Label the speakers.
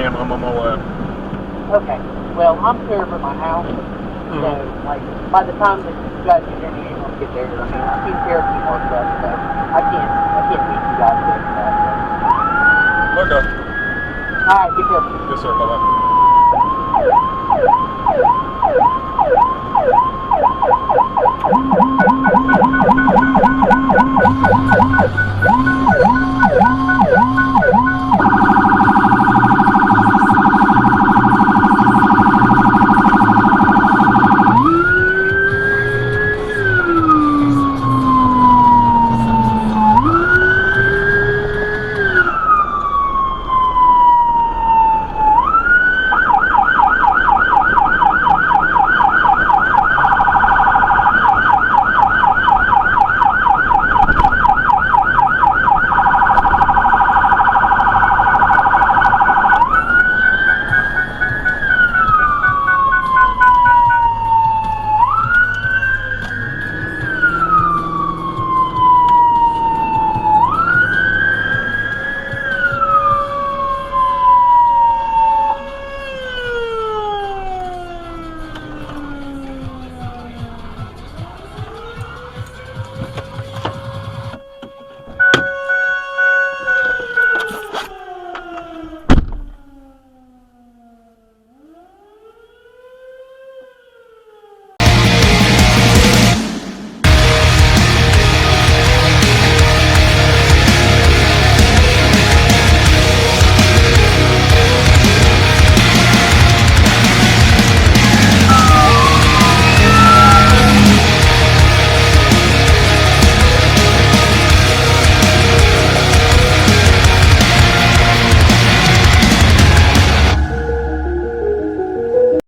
Speaker 1: am. I'm on my way.
Speaker 2: Okay. Well, I'm terrible at my house, so like by the time that you guys get there, you ain't gonna get there. I mean, I'm taking care of some more stuff, so I can't meet you guys there.
Speaker 1: Okay.
Speaker 2: All right, be careful.
Speaker 1: Yes, sir. Bye bye.